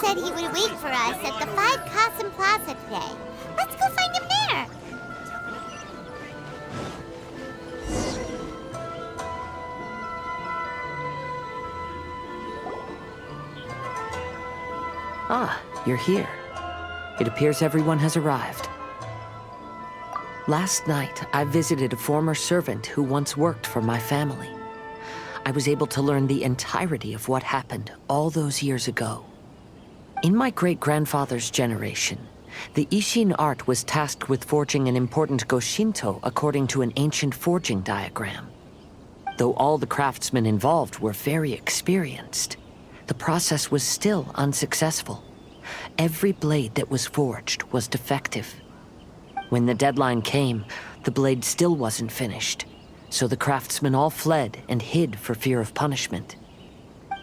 said he would wait for us at the 5 Cosm Plaza today. Let's go find him there. Ah, you're here. It appears everyone has arrived. Last night, I visited a former servant who once worked for my family. I was able to learn the entirety of what happened all those years ago. In my great-grandfather's generation, the Ishin art was tasked with forging an important Goshinto according to an ancient forging diagram. Though all the craftsmen involved were very experienced, the process was still unsuccessful. Every blade that was forged was defective. When the deadline came, the blade still wasn't finished, so the craftsmen all fled and hid for fear of punishment.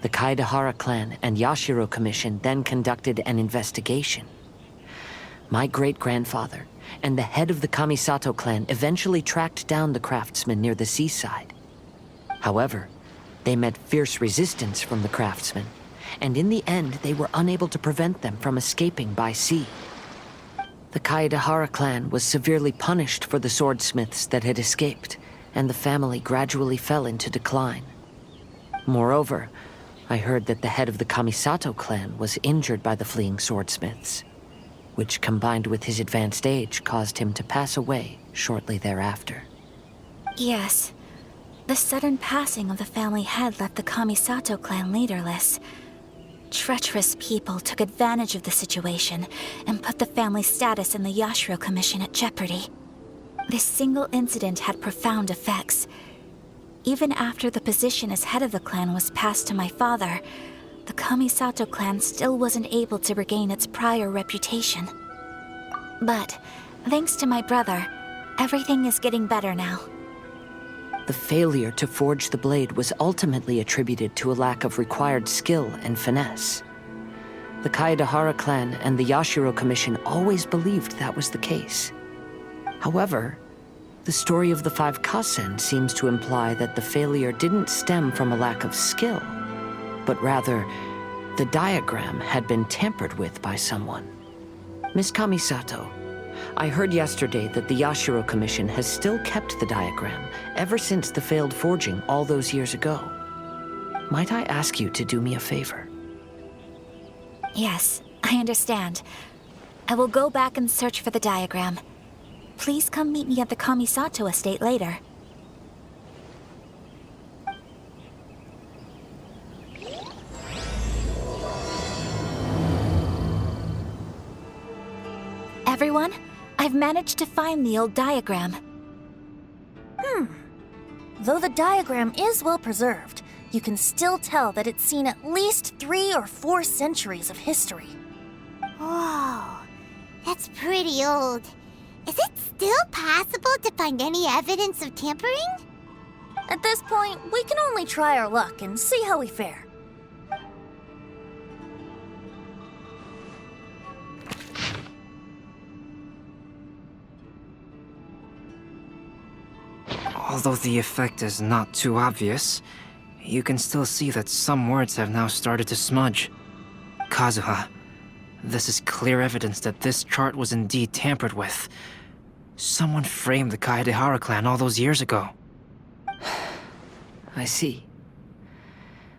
The Kaedehara clan and Yashiro Commission then conducted an investigation. My great-grandfather and the head of the Kamisato clan eventually tracked down the craftsmen near the seaside. However, they met fierce resistance from the craftsmen, and in the end they were unable to prevent them from escaping by sea. The Kaedehara clan was severely punished for the swordsmiths that had escaped, and the family gradually fell into decline. Moreover, I heard that the head of the Kamisato clan was injured by the fleeing swordsmiths, which combined with his advanced age caused him to pass away shortly thereafter. Yes. The sudden passing of the family head left the Kamisato clan leaderless. Treacherous people took advantage of the situation and put the family's status in the Yashiro Commission at jeopardy. This single incident had profound effects. Even after the position as head of the clan was passed to my father, the Kamisato clan still wasn't able to regain its prior reputation. But, thanks to my brother, everything is getting better now. The failure to forge the blade was ultimately attributed to a lack of required skill and finesse. The Kaedehara clan and the Yashiro Commission always believed that was the case. However, the story of the 5 Kasen seems to imply that the failure didn't stem from a lack of skill, but rather, the diagram had been tampered with by someone. Miss Kamisato, I heard yesterday that the Yashiro Commission has still kept the diagram ever since the failed forging all those years ago. Might I ask you to do me a favor? Yes, I understand. I will go back and search for the diagram. Please come meet me at the Kamisato estate later. Everyone, I've managed to find the old diagram. Though the diagram is well preserved, you can still tell that it's seen at least 3 or 4 centuries of history. Whoa, that's pretty old. Is it still possible to find any evidence of tampering? At this point, we can only try our luck and see how we fare. Although the effect is not too obvious, you can still see that some words have now started to smudge. Kazuha, this is clear evidence that this chart was indeed tampered with. Someone framed the Kaedehara clan all those years ago. I see.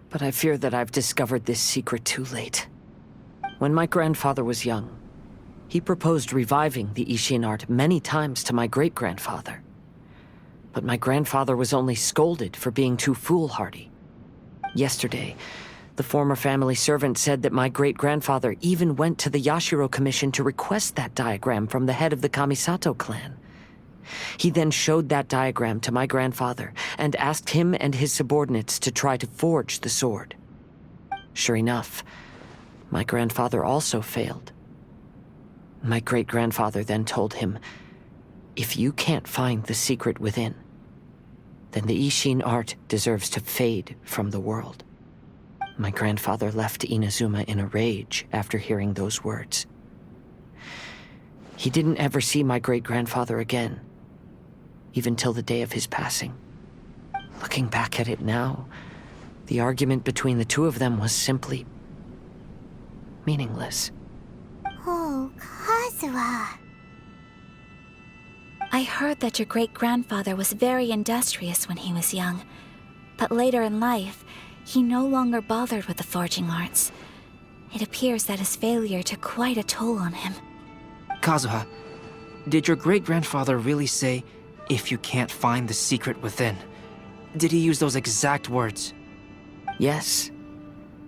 But I fear that I've discovered this secret too late. When my grandfather was young, he proposed reviving the Ishin art many times to my great-grandfather. But my grandfather was only scolded for being too foolhardy. Yesterday, the former family servant said that my great-grandfather even went to the Yashiro Commission to request that diagram from the head of the Kamisato clan. He then showed that diagram to my grandfather and asked him and his subordinates to try to forge the sword. Sure enough, my grandfather also failed. My great-grandfather then told him, "If you can't find the secret within, then the Ishin art deserves to fade from the world." My grandfather left Inazuma in a rage after hearing those words. He didn't ever see my great-grandfather again, even till the day of his passing. Looking back at it now, the argument between the two of them was simply meaningless. Oh, Kazuha. I heard that your great-grandfather was very industrious when he was young, but later in life, he no longer bothered with the forging arts. It appears that his failure took quite a toll on him. Kazuha, did your great-grandfather really say, "If you can't find the secret within"? Did he use those exact words? Yes.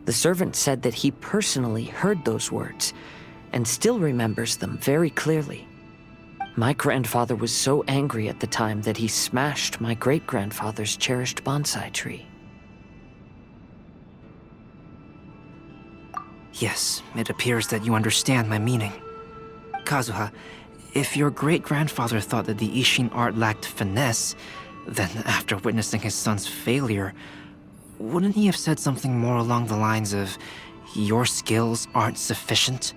The servant said that he personally heard those words, and still remembers them very clearly. My grandfather was so angry at the time that he smashed my great-grandfather's cherished bonsai tree. Yes, it appears that you understand my meaning. Kazuha, if your great-grandfather thought that the Ishin art lacked finesse, then after witnessing his son's failure, wouldn't he have said something more along the lines of, "Your skills aren't sufficient"?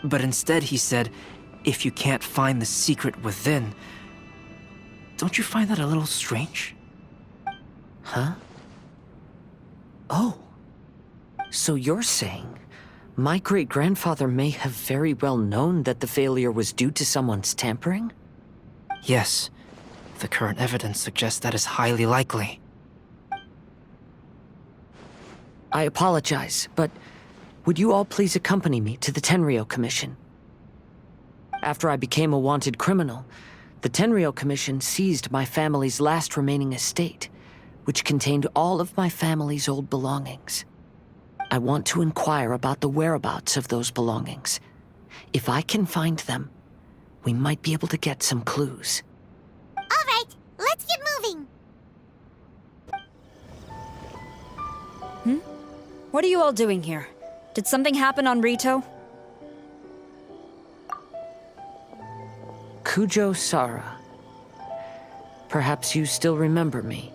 But instead he said, "If you can't find the secret within." Don't you find that a little strange? Huh? Oh. So you're saying my great-grandfather may have very well known that the failure was due to someone's tampering? Yes. The current evidence suggests that is highly likely. I apologize, but would you all please accompany me to the Tenryou Commission? After I became a wanted criminal, the Tenryou Commission seized my family's last remaining estate, which contained all of my family's old belongings. I want to inquire about the whereabouts of those belongings. If I can find them, we might be able to get some clues. All right, let's get moving. What are you all doing here? Did something happen on Rito? Kujo Sara. Perhaps you still remember me.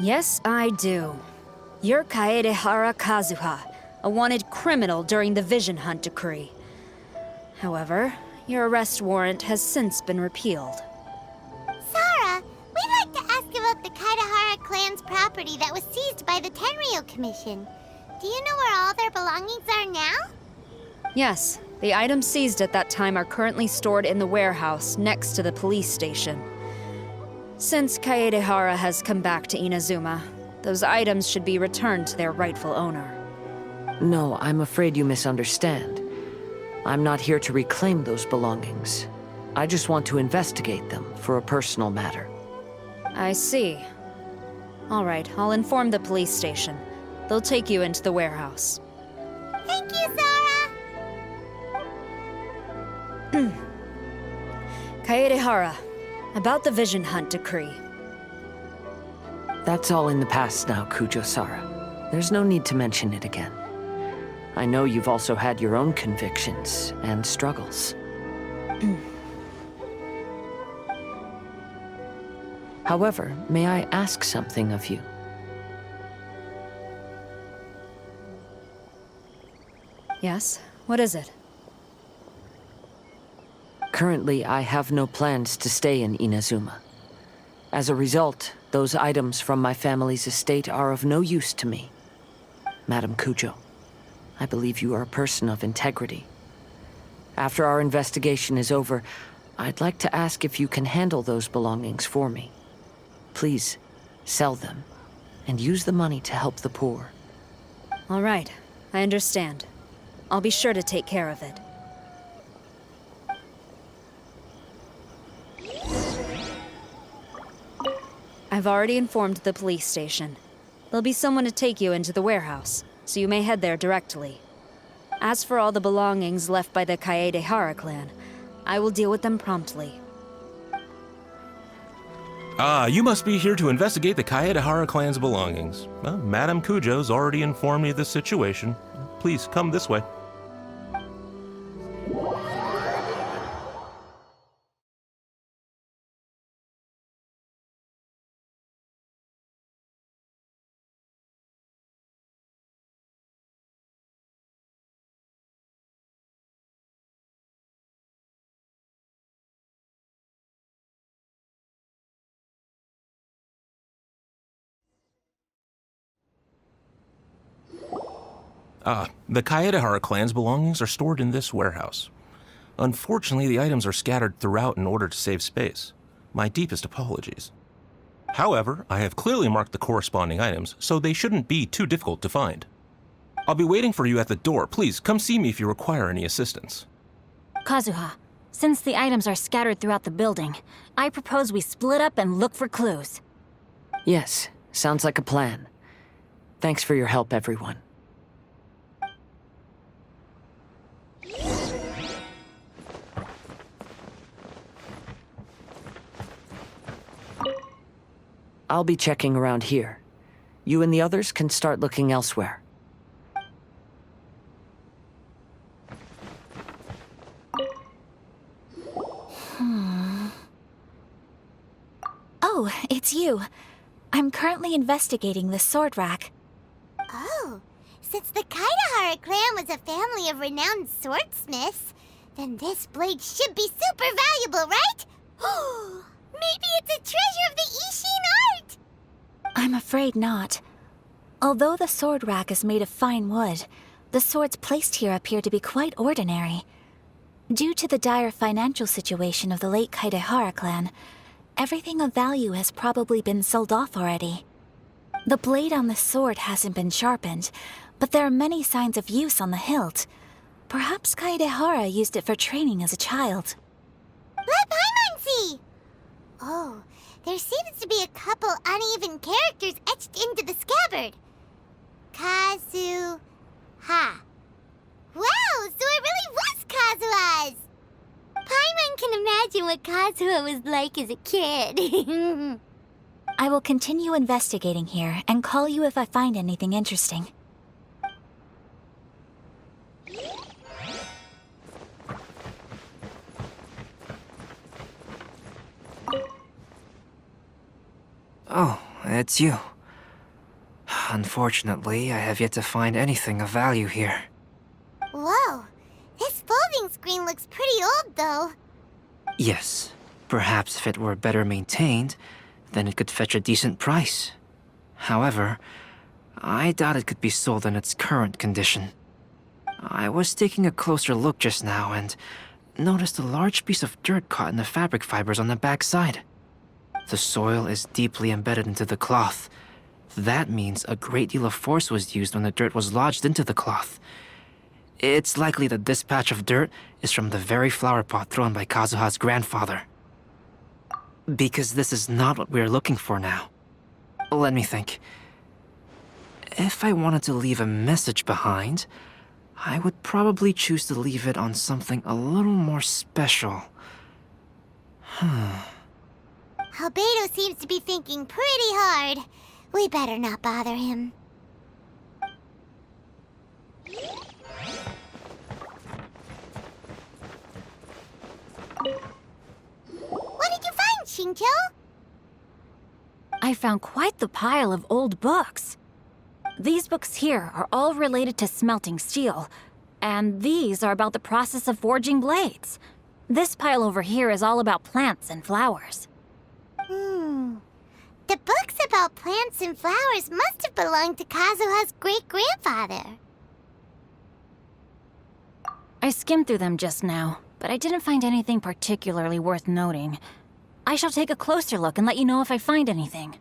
Yes, I do. You're Kaedehara Kazuha, a wanted criminal during the Vision Hunt decree. However, your arrest warrant has since been repealed. Sara, we'd like to ask about the Kaedehara clan's property that was seized by the Tenryou Commission. Do you know where all their belongings are now? Yes, the items seized at that time are currently stored in the warehouse next to the police station. Since Kaedehara has come back to Inazuma, those items should be returned to their rightful owner. No, I'm afraid you misunderstand. I'm not here to reclaim those belongings. I just want to investigate them for a personal matter. I see. All right, I'll inform the police station. They'll take you into the warehouse. Thank you, Sara. Kaedehara, about the Vision Hunt decree. That's all in the past now, Kujo-Sara. There's no need to mention it again. I know you've also had your own convictions and struggles. However, may I ask something of you? Yes? What is it? Currently, I have no plans to stay in Inazuma. As a result, those items from my family's estate are of no use to me. Madam Kujo, I believe you are a person of integrity. After our investigation is over, I'd like to ask if you can handle those belongings for me. Please, sell them, and use the money to help the poor. All right, I understand. I'll be sure to take care of it. I've already informed the police station. There'll be someone to take you into the warehouse, so you may head there directly. As for all the belongings left by the Kaedehara clan, I will deal with them promptly. Ah, you must be here to investigate the Kaedehara clan's belongings. Well, Madame Kujo's already informed me of the situation. Please come this way. The Kaedehara clan's belongings are stored in this warehouse. Unfortunately, the items are scattered throughout in order to save space. My deepest apologies. However, I have clearly marked the corresponding items, so they shouldn't be too difficult to find. I'll be waiting for you at the door. Please, come see me if you require any assistance. Kazuha, since the items are scattered throughout the building, I propose we split up and look for clues. Yes, sounds like a plan. Thanks for your help, everyone. I'll be checking around here. You and the others can start looking elsewhere. Oh, it's you. I'm currently investigating the sword rack. Oh, since the Kaedehara clan was a family of renowned swordsmiths, then this blade should be super valuable, right? Maybe it's a treasure of the Ishin art! I'm afraid not. Although the sword rack is made of fine wood, the swords placed here appear to be quite ordinary. Due to the dire financial situation of the late Kaedehara clan, everything of value has probably been sold off already. The blade on the sword hasn't been sharpened, but there are many signs of use on the hilt. Perhaps Kaedehara used it for training as a child. Let Paimon see! Oh, there seems to be a couple uneven characters etched into the scabbard. Kazuha. Wow, so it really was Kazuha's! Paimon can imagine what Kazuha was like as a kid. I will continue investigating here and call you if I find anything interesting. Oh, it's you. Unfortunately, I have yet to find anything of value here. Whoa, this folding screen looks pretty old, though. Yes, perhaps if it were better maintained, then it could fetch a decent price. However, I doubt it could be sold in its current condition. I was taking a closer look just now and noticed a large piece of dirt caught in the fabric fibers on the back side. The soil is deeply embedded into the cloth. That means a great deal of force was used when the dirt was lodged into the cloth. It's likely that this patch of dirt is from the very flower pot thrown by Kazuha's grandfather. Because this is not what we're looking for now. Let me think. If I wanted to leave a message behind, I would probably choose to leave it on something a little more special. Albedo seems to be thinking pretty hard. We better not bother him. What did you find, Shinjo? I found quite the pile of old books. These books here are all related to smelting steel, and these are about the process of forging blades. This pile over here is all about plants and flowers. The books about plants and flowers must have belonged to Kazuha's great-grandfather. I skimmed through them just now, but I didn't find anything particularly worth noting. I shall take a closer look and let you know if I find anything.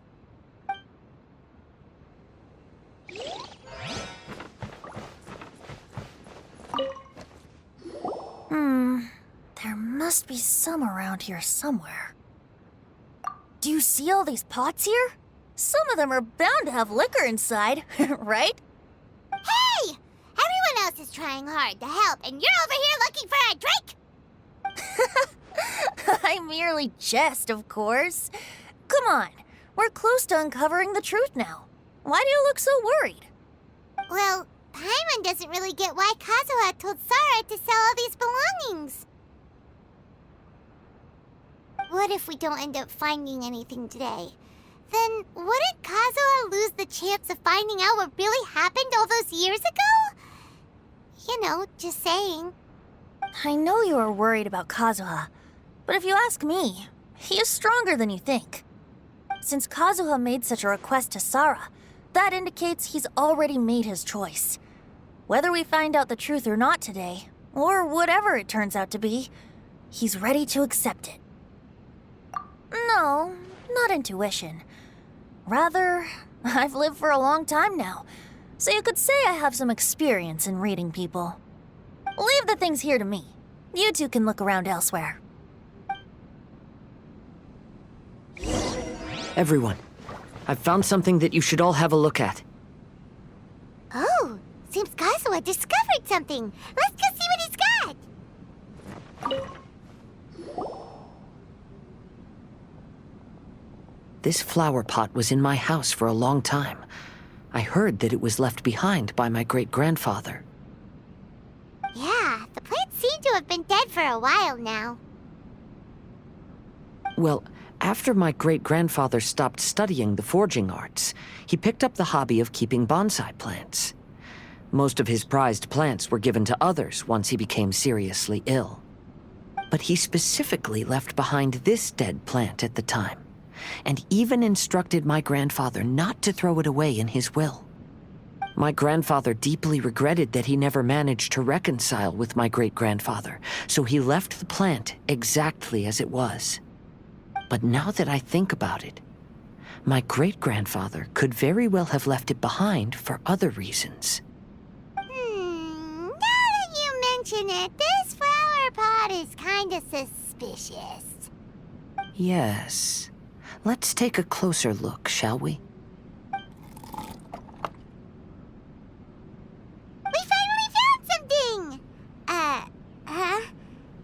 There must be some around here somewhere. Do you see all these pots here? Some of them are bound to have liquor inside, right? Hey! Everyone else is trying hard to help, and you're over here looking for a drink? I merely jest, of course. Come on, we're close to uncovering the truth now. Why do you look so worried? Well, Paimon doesn't really get why Kazuha told Sara to sell all these belongings. What if we don't end up finding anything today? Then wouldn't Kazuha lose the chance of finding out what really happened all those years ago? You know, just saying. I know you are worried about Kazuha, but if you ask me, he is stronger than you think. Since Kazuha made such a request to Sara, that indicates he's already made his choice. Whether we find out the truth or not today, or whatever it turns out to be, he's ready to accept it. No, not intuition. Rather, I've lived for a long time now, so you could say I have some experience in reading people. Leave the things here to me. You two can look around elsewhere. Everyone, I've found something that you should all have a look at. Oh, seems Kazuha discovered something. Let's go see what he's got. This flower pot was in my house for a long time. I heard that it was left behind by my great-grandfather. Yeah, the plants seem to have been dead for a while now. Well, after my great-grandfather stopped studying the forging arts, he picked up the hobby of keeping bonsai plants. Most of his prized plants were given to others once he became seriously ill. But he specifically left behind this dead plant at the time, and even instructed my grandfather not to throw it away in his will. My grandfather deeply regretted that he never managed to reconcile with my great-grandfather, so he left the plant exactly as it was. But now that I think about it, my great-grandfather could very well have left it behind for other reasons. Now that you mention it, this flower pot is kinda suspicious. Yes. Let's take a closer look, shall we? We finally found something!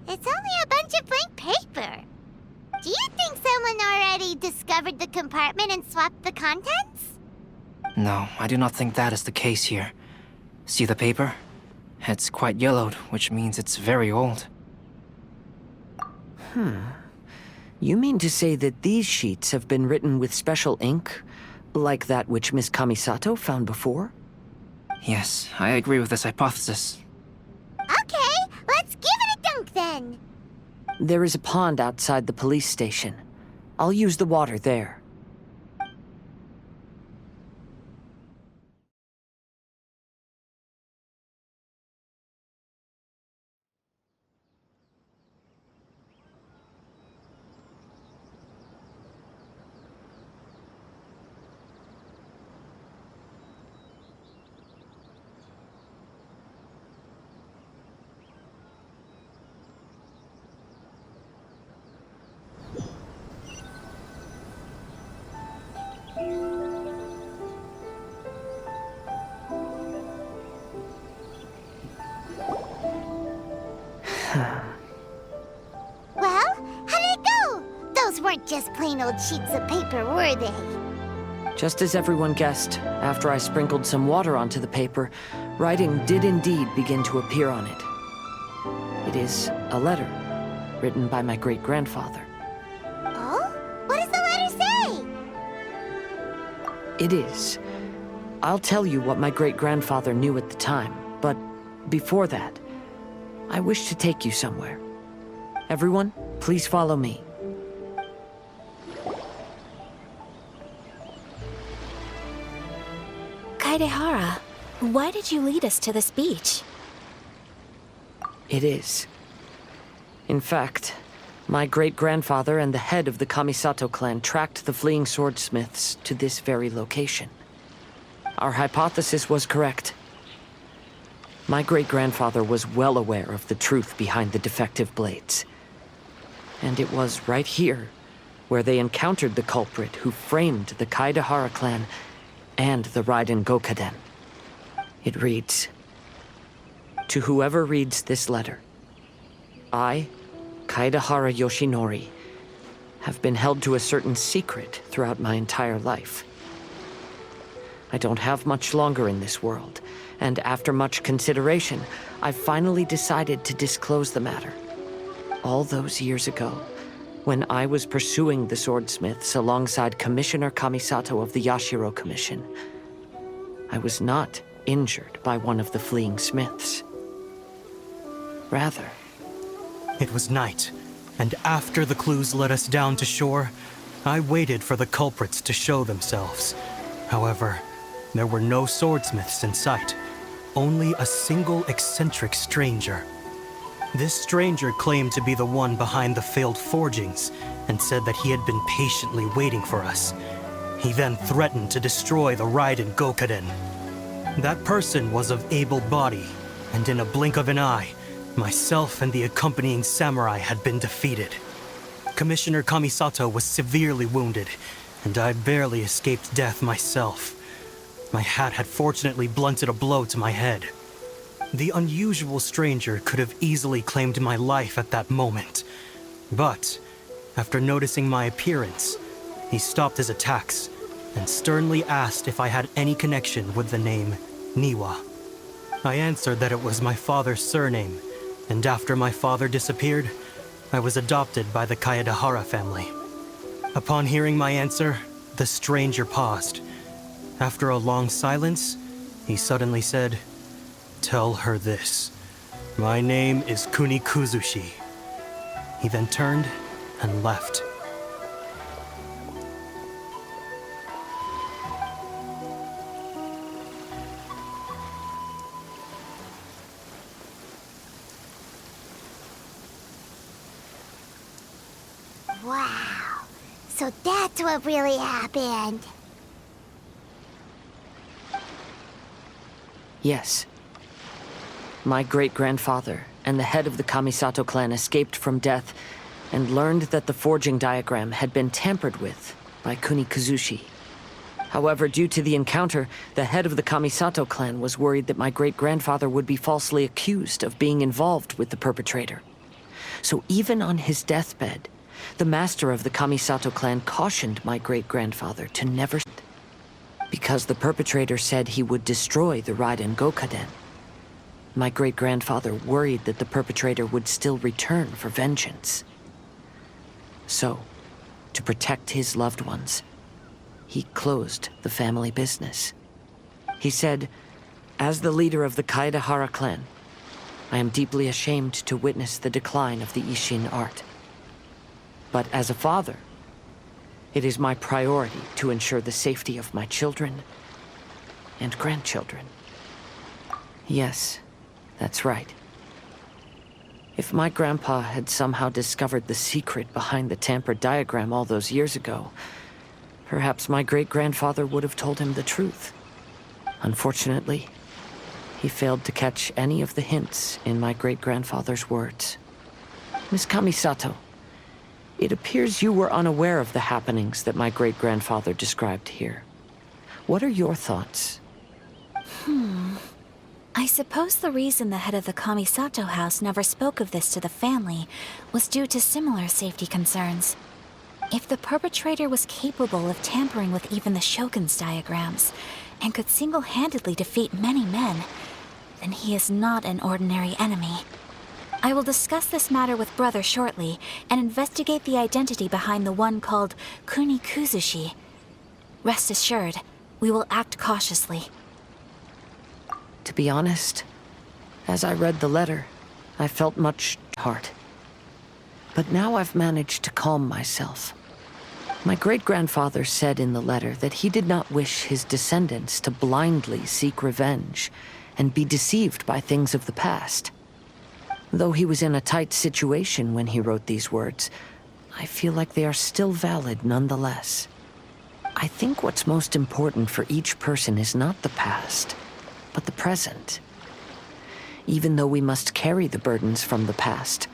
It's only a bunch of blank paper. Do you think someone already discovered the compartment and swapped the contents? No, I do not think that is the case here. See the paper? It's quite yellowed, which means it's very old. You mean to say that these sheets have been written with special ink, like that which Miss Kamisato found before? Yes, I agree with this hypothesis. Okay, let's give it a dunk then. There is a pond outside the police station. I'll use the water there. Well, how did it go? Those weren't just plain old sheets of paper, were they? Just as everyone guessed, after I sprinkled some water onto the paper, writing did indeed begin to appear on it. It is a letter, written by my great-grandfather. Oh? What does the letter say? It is. I'll tell you what my great-grandfather knew at the time, but before that, I wish to take you somewhere. Everyone, please follow me. Kaedehara, why did you lead us to this beach? It is. In fact, my great-grandfather and the head of the Kamisato clan tracked the fleeing swordsmiths to this very location. Our hypothesis was correct. My great-grandfather was well aware of the truth behind the defective blades. And it was right here where they encountered the culprit who framed the Kaedehara clan and the Raiden Gokaden. It reads, "To whoever reads this letter, I, Kaedehara Yoshinori, have been held to a certain secret throughout my entire life. I don't have much longer in this world, and after much consideration, I finally decided to disclose the matter. All those years ago, when I was pursuing the swordsmiths alongside Commissioner Kamisato of the Yashiro Commission, I was not injured by one of the fleeing smiths. Rather, It was night, and after the clues led us down to shore, I waited for the culprits to show themselves. However, there were no swordsmiths in sight. only a single eccentric stranger. This stranger claimed to be the one behind the failed forgings and said that he had been patiently waiting for us. He then threatened to destroy the Raiden Gokaden. That person was of able body, and in a blink of an eye, myself and the accompanying samurai had been defeated. Commissioner Kamisato was severely wounded, and I barely escaped death myself. My hat had fortunately blunted a blow to my head. The unusual stranger could have easily claimed my life at that moment. But, after noticing my appearance, he stopped his attacks and sternly asked if I had any connection with the name Niwa. I answered that it was my father's surname, and after my father disappeared, I was adopted by the Kaedahara family. Upon hearing my answer, the stranger paused. After a long silence, he suddenly said, "Tell her this. My name is Kuni Kuzushi." He then turned and left. Wow. So that's what really happened. Yes. My great-grandfather and the head of the Kamisato clan escaped from death and learned that the forging diagram had been tampered with by Kuni Kuzushi. However, due to the encounter, the head of the Kamisato clan was worried that my great-grandfather would be falsely accused of being involved with the perpetrator. So even on his deathbed, the master of the Kamisato clan cautioned my great-grandfather to never... because the perpetrator said he would destroy the Raiden Gokaden. My great-grandfather worried that the perpetrator would still return for vengeance. So, to protect his loved ones, he closed the family business. He said, "As the leader of the Kaedahara clan, I am deeply ashamed to witness the decline of the Ishin art. But as a father, it is my priority to ensure the safety of my children and grandchildren." Yes, that's right. If my grandpa had somehow discovered the secret behind the tampered diagram all those years ago, perhaps my great-grandfather would have told him the truth. Unfortunately, he failed to catch any of the hints in my great-grandfather's words. Miss Kamisato, it appears you were unaware of the happenings that my great-grandfather described here. What are your thoughts? I suppose the reason the head of the Kamisato house never spoke of this to the family was due to similar safety concerns. If the perpetrator was capable of tampering with even the Shogun's diagrams, and could single-handedly defeat many men, then he is not an ordinary enemy. I will discuss this matter with Brother shortly, and investigate the identity behind the one called Kuni Kuzushi. Rest assured, we will act cautiously. To be honest, as I read the letter, I felt much heart. But now I've managed to calm myself. My great-grandfather said in the letter that he did not wish his descendants to blindly seek revenge and be deceived by things of the past. Though he was in a tight situation when he wrote these words, I feel like they are still valid nonetheless. I think what's most important for each person is not the past, but the present. Even though we must carry the burdens from the past,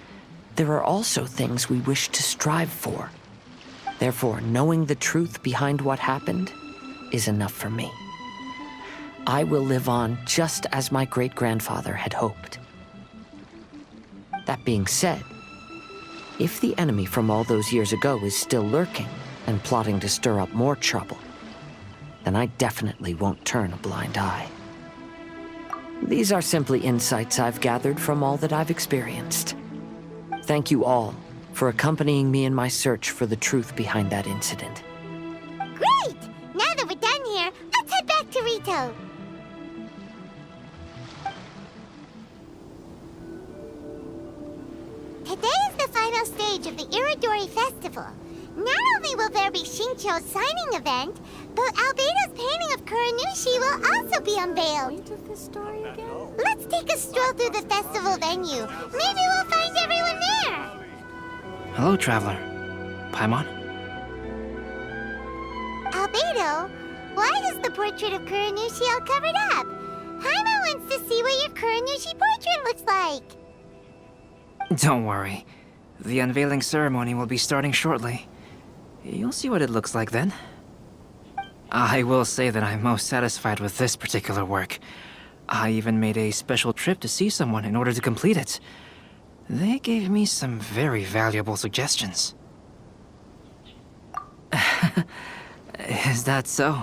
there are also things we wish to strive for. Therefore, knowing the truth behind what happened is enough for me. I will live on just as my great-grandfather had hoped. That being said, if the enemy from all those years ago is still lurking and plotting to stir up more trouble, then I definitely won't turn a blind eye. These are simply insights I've gathered from all that I've experienced. Thank you all for accompanying me in my search for the truth behind that incident. Great! Now that we're done here, let's head back to Rito. Today is the final stage of the Iridori Festival. Not only will there be Shincho's signing event, But Albedo's painting of Kuranushi will also be unveiled. Let's take a stroll through the festival venue. Maybe we'll find everyone there. Hello, traveler. Paimon? Albedo, why is the portrait of Kuranushi all covered up? Paimon wants to see what your Kuranushi portrait looks like. Don't worry. The unveiling ceremony will be starting shortly. You'll see what it looks like then. I will say that I'm most satisfied with this particular work. I even made a special trip to see someone in order to complete it. They gave me some very valuable suggestions. Is that so?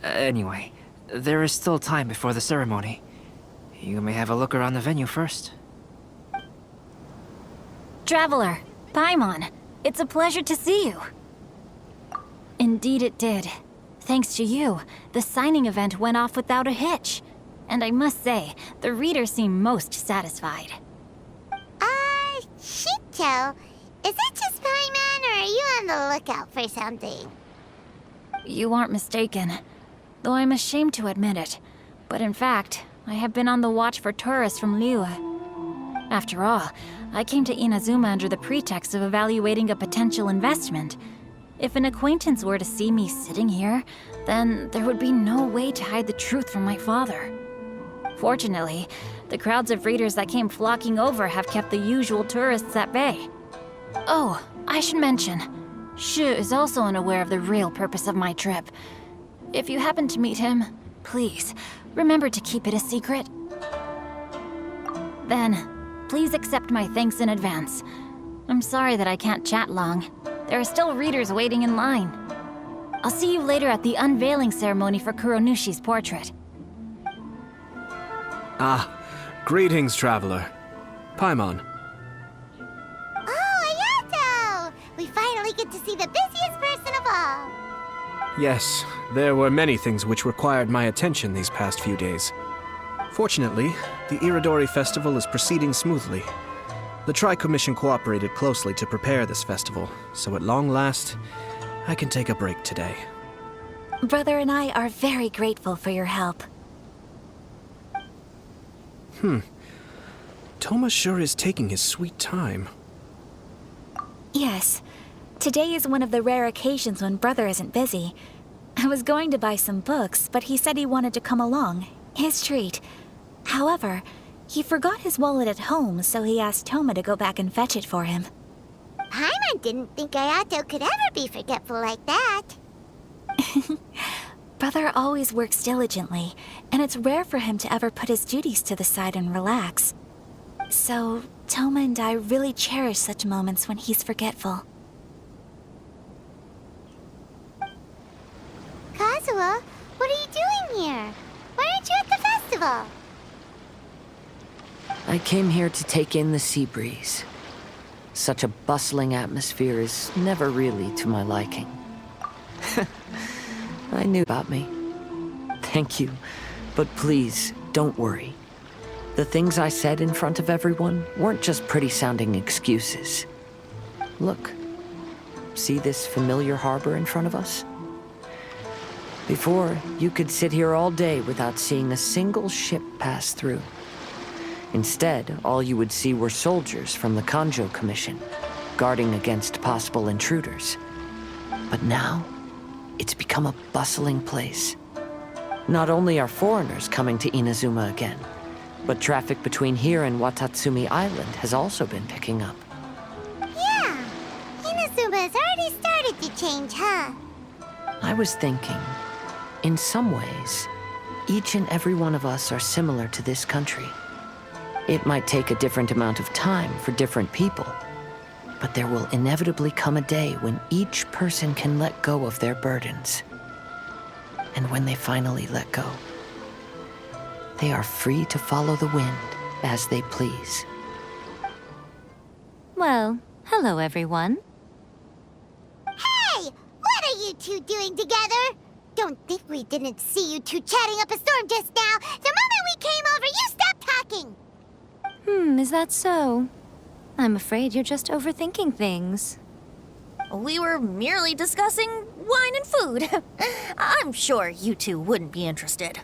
Anyway, there is still time before the ceremony. You may have a look around the venue first. Traveler, Paimon, it's a pleasure to see you. Indeed it did. Thanks to you, the signing event went off without a hitch. And I must say, the readers seem most satisfied. Shito, is that just Paimon, or are you on the lookout for something? You aren't mistaken, though I'm ashamed to admit it. But in fact, I have been on the watch for tourists from Liyue. After all, I came to Inazuma under the pretext of evaluating a potential investment. If an acquaintance were to see me sitting here, then there would be no way to hide the truth from my father. Fortunately, the crowds of readers that came flocking over have kept the usual tourists at bay. Oh, I should mention, Shu is also unaware of the real purpose of my trip. If you happen to meet him, please, remember to keep it a secret. Then, please accept my thanks in advance. I'm sorry that I can't chat long. There are still readers waiting in line. I'll see you later at the unveiling ceremony for Kuronushi's portrait. Ah, greetings, traveler. Paimon. Oh, Ayato! We finally get to see the busiest person of all. Yes, there were many things which required my attention these past few days. Fortunately, the Iridori Festival is proceeding smoothly. The Tri-Commission cooperated closely to prepare this festival, so at long last, I can take a break today. Brother and I are very grateful for your help. Toma sure is taking his sweet time. Yes. Today is one of the rare occasions when Brother isn't busy. I was going to buy some books, but he said he wanted to come along. His treat. However, he forgot his wallet at home, so he asked Toma to go back and fetch it for him. Paimon didn't think Ayato could ever be forgetful like that. Brother always works diligently, and it's rare for him to ever put his duties to the side and relax. So, Toma and I really cherish such moments when he's forgetful. Kazuha, what are you doing here? Why aren't you at the festival? I came here to take in the sea breeze. Such a bustling atmosphere is never really to my liking. I knew about me. Thank you, but please, don't worry. The things I said in front of everyone weren't just pretty-sounding excuses. Look, see this familiar harbor in front of us? Before, you could sit here all day without seeing a single ship pass through. Instead, all you would see were soldiers from the Kanjo Commission, guarding against possible intruders. But now, it's become a bustling place. Not only are foreigners coming to Inazuma again, but traffic between here and Watatsumi Island has also been picking up. Yeah, Inazuma has already started to change, huh? I was thinking, in some ways, each and every one of us are similar to this country. It might take a different amount of time for different people, but there will inevitably come a day when each person can let go of their burdens. And when they finally let go, they are free to follow the wind as they please. Well, hello everyone. Hey! What are you two doing together? Don't think we didn't see you two chatting up a storm just now. The moment we came over, you stopped talking! Is that so? I'm afraid you're just overthinking things. We were merely discussing wine and food. I'm sure you two wouldn't be interested.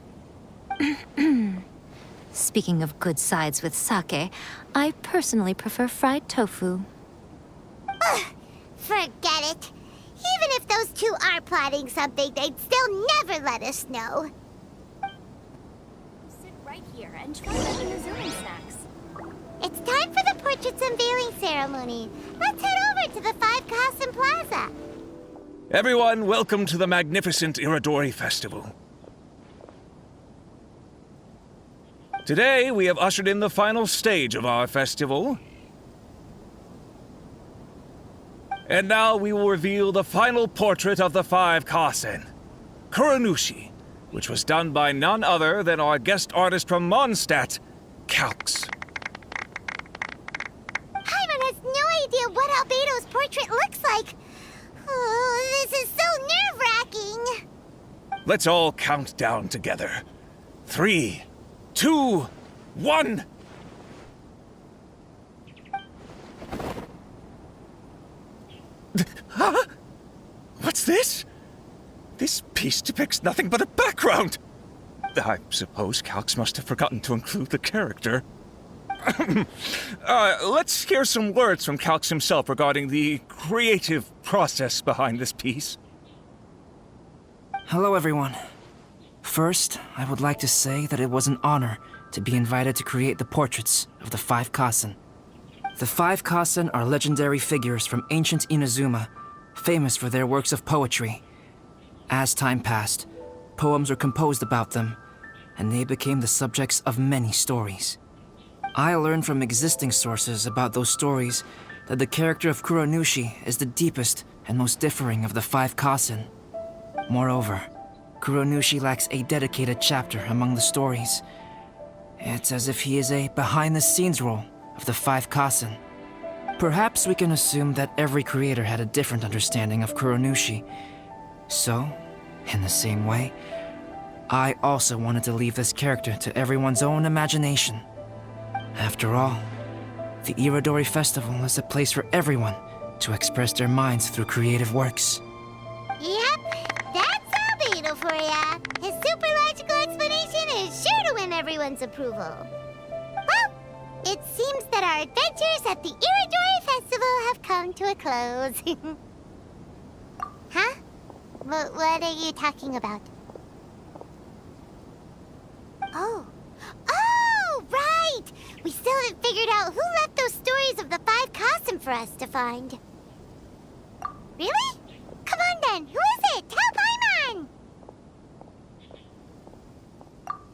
Speaking of good sides with sake, I personally prefer fried tofu. Forget it. Even if those two are plotting something, they'd still never let us know. Sit right here and try making the zooming snacks. It's time for the portrait's unveiling ceremony. Let's head over to the Five Kasen Plaza. Everyone, welcome to the magnificent Iridori Festival. Today, we have ushered in the final stage of our festival. And now we will reveal the final portrait of the Five Kasen, Kuronushi, which was done by none other than our guest artist from Mondstadt, Calx. Paimon has no idea what Albedo's portrait looks like. Oh, this is so nerve-wracking. Let's all count down together. 3, 2, 1. Huh? What's this? This piece depicts nothing but a background. I suppose Calx must have forgotten to include the character. Let's hear some words from Calx himself regarding the creative process behind this piece. Hello, everyone. First, I would like to say that it was an honor to be invited to create the portraits of the Five Kasen. The Five Kasen are legendary figures from ancient Inazuma, famous for their works of poetry. As time passed, poems were composed about them, and they became the subjects of many stories. I learned from existing sources about those stories that the character of Kuronushi is the deepest and most differing of the Five Kasen. Moreover, Kuronushi lacks a dedicated chapter among the stories. It's as if he is a behind-the-scenes role of the Five Kasen. Perhaps we can assume that every creator had a different understanding of Kuronushi. So, in the same way, I also wanted to leave this character to everyone's own imagination. After all, the Iridori Festival is a place for everyone to express their minds through creative works. Yep, that's Albedo for ya. His super logical explanation is sure to win everyone's approval. Well, it seems that our adventures at the Iridori Festival have come to a close. Huh? What are you talking about? Oh, right! We still haven't figured out who left those stories of the Five Kasen for us to find. Really? Come on then, who is it? Tell Paimon!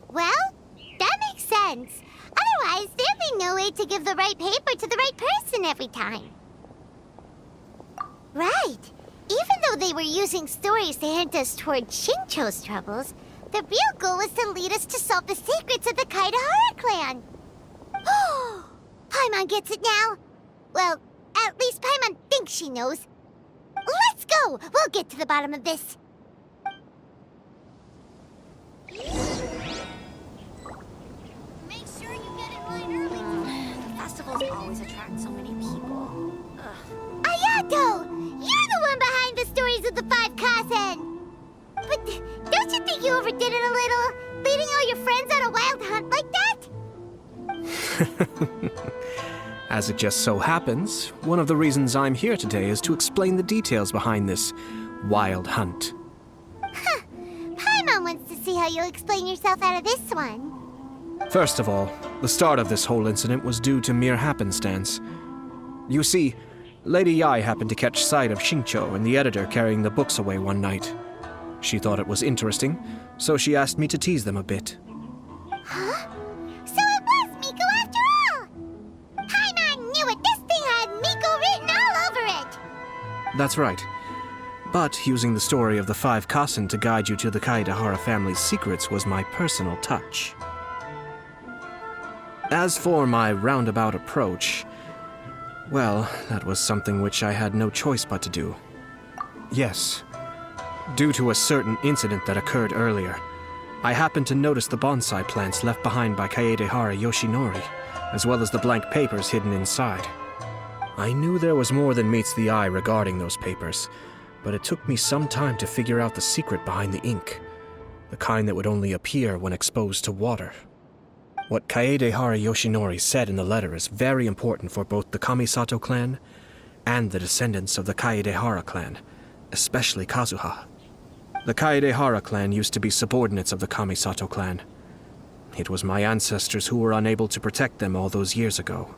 Well, that makes sense. Otherwise, there'd be no way to give the right paper to the right person every time. Right. Even though they were using stories to hint us toward Shincho's troubles, the real goal was to lead us to solve the secrets of the Kaidahara clan. Oh, Paimon gets it now. Well, at least Paimon thinks she knows. Let's go! We'll get to the bottom of this. Make sure you get in line early. The festivals always attract so many people. Ugh. Ayato! You're the one behind the stories of the Five Kasen! But don't you think you overdid it a little? Leading all your friends on a wild hunt like that? As it just so happens, one of the reasons I'm here today is to explain the details behind this wild hunt. Huh. Paimon wants to see how you'll explain yourself out of this one. First of all, the start of this whole incident was due to mere happenstance. You see, Lady Yai happened to catch sight of Shincho and the editor carrying the books away one night. She thought it was interesting, so she asked me to tease them a bit. Huh? So it was Miko after all! Paimon knew it! This thing had Miko written all over it! That's right. But using the story of the Five Kasen to guide you to the Kaidahara family's secrets was my personal touch. As for my roundabout approach, well, that was something which I had no choice but to do. Yes. Due to a certain incident that occurred earlier, I happened to notice the bonsai plants left behind by Kaedehara Yoshinori, as well as the blank papers hidden inside. I knew there was more than meets the eye regarding those papers, but it took me some time to figure out the secret behind the ink, the kind that would only appear when exposed to water. What Kaedehara Yoshinori said in the letter is very important for both the Kamisato clan and the descendants of the Kaedehara clan, especially Kazuha. The Kaedehara clan used to be subordinates of the Kamisato clan. It was my ancestors who were unable to protect them all those years ago.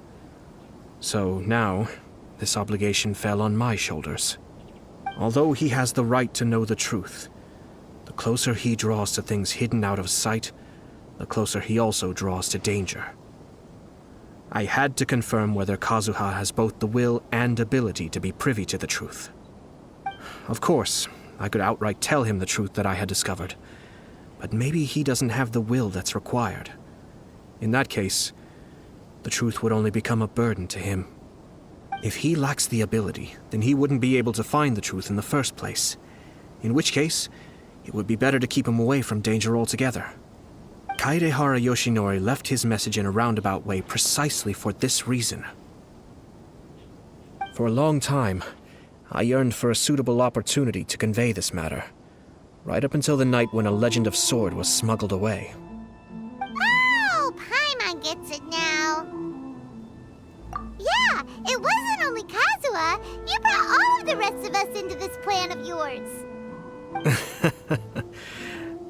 So now, this obligation fell on my shoulders. Although he has the right to know the truth, the closer he draws to things hidden out of sight, the closer he also draws to danger. I had to confirm whether Kazuha has both the will and ability to be privy to the truth. Of course, I could outright tell him the truth that I had discovered, but maybe he doesn't have the will that's required. In that case, the truth would only become a burden to him. If he lacks the ability, then he wouldn't be able to find the truth in the first place, in which case, it would be better to keep him away from danger altogether. Kaedehara Yoshinori left his message in a roundabout way precisely for this reason. For a long time, I yearned for a suitable opportunity to convey this matter, right up until the night when a legend of sword was smuggled away. Oh, Paimon gets it now. Yeah, it wasn't only Kazuha. You brought all of the rest of us into this plan of yours.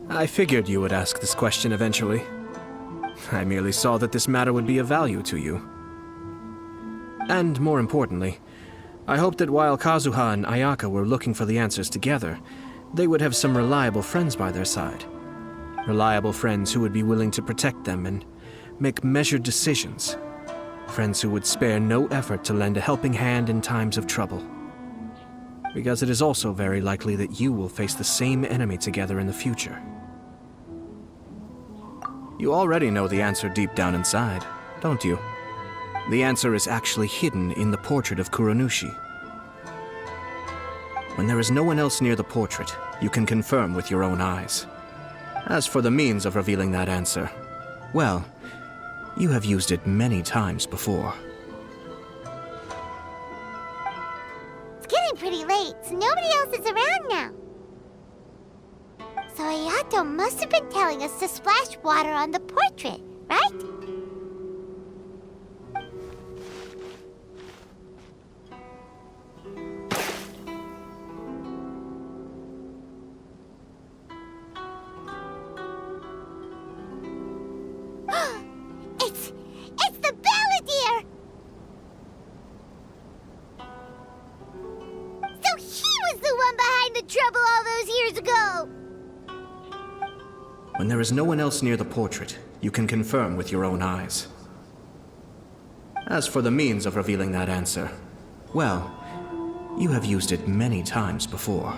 I figured you would ask this question eventually. I merely saw that this matter would be of value to you. And more importantly, I hoped that while Kazuha and Ayaka were looking for the answers together, they would have some reliable friends by their side. Reliable friends who would be willing to protect them and make measured decisions. Friends who would spare no effort to lend a helping hand in times of trouble. Because it is also very likely that you will face the same enemy together in the future. You already know the answer deep down inside, don't you? The answer is actually hidden in the portrait of Kuranushi. When there is no one else near the portrait, you can confirm with your own eyes. As for the means of revealing that answer, well, you have used it many times before. It's getting pretty late, so nobody else is around now. So Ayato must have been telling us to splash water on the portrait, right? It's the Balladeer! So he was the one behind the trouble all those years ago! When there is no one else near the portrait, you can confirm with your own eyes. As for the means of revealing that answer, well, you have used it many times before.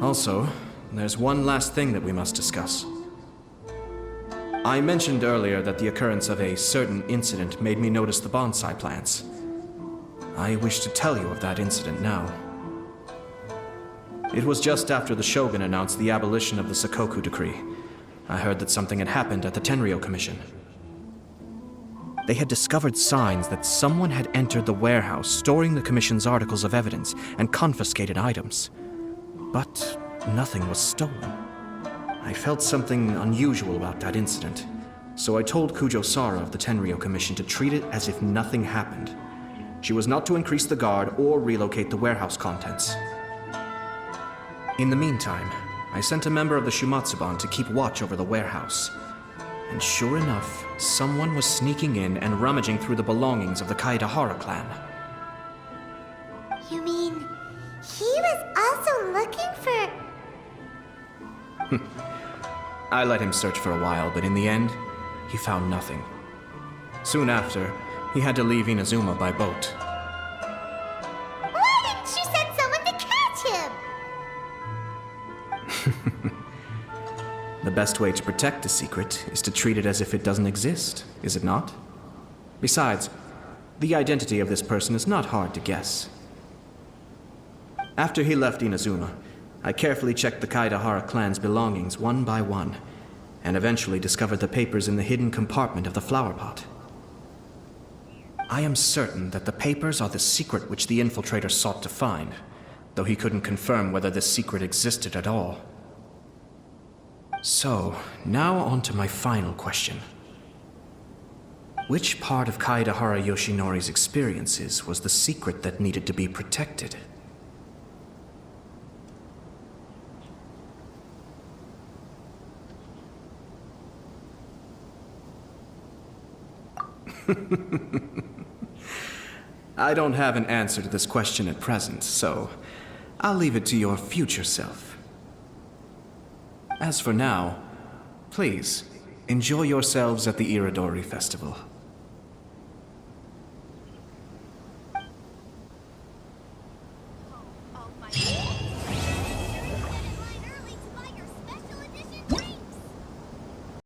Also, there's one last thing that we must discuss. I mentioned earlier that the occurrence of a certain incident made me notice the bonsai plants. I wish to tell you of that incident now. It was just after the Shogun announced the abolition of the Sakoku decree. I heard that something had happened at the Tenryou Commission. They had discovered signs that someone had entered the warehouse storing the Commission's articles of evidence and confiscated items. But nothing was stolen. I felt something unusual about that incident, so I told Kujo-Sara of the Tenryou Commission to treat it as if nothing happened. She was not to increase the guard or relocate the warehouse contents. In the meantime, I sent a member of the Shumatsuban to keep watch over the warehouse. And sure enough, someone was sneaking in and rummaging through the belongings of the Kaedehara clan. You mean, he was also looking for... I let him search for a while, but in the end, he found nothing. Soon after, he had to leave Inazuma by boat. Why didn't you send someone to catch him? The best way to protect a secret is to treat it as if it doesn't exist, is it not? Besides, the identity of this person is not hard to guess. After he left Inazuma, I carefully checked the Kaedehara clan's belongings one by one, and eventually discovered the papers in the hidden compartment of the flower pot. I am certain that the papers are the secret which the infiltrator sought to find, though he couldn't confirm whether this secret existed at all. So, now on to my final question. Which part of Kaedehara Yoshinori's experiences was the secret that needed to be protected? I don't have an answer to this question at present, so I'll leave it to your future self. As for now, please, enjoy yourselves at the Iridori Festival.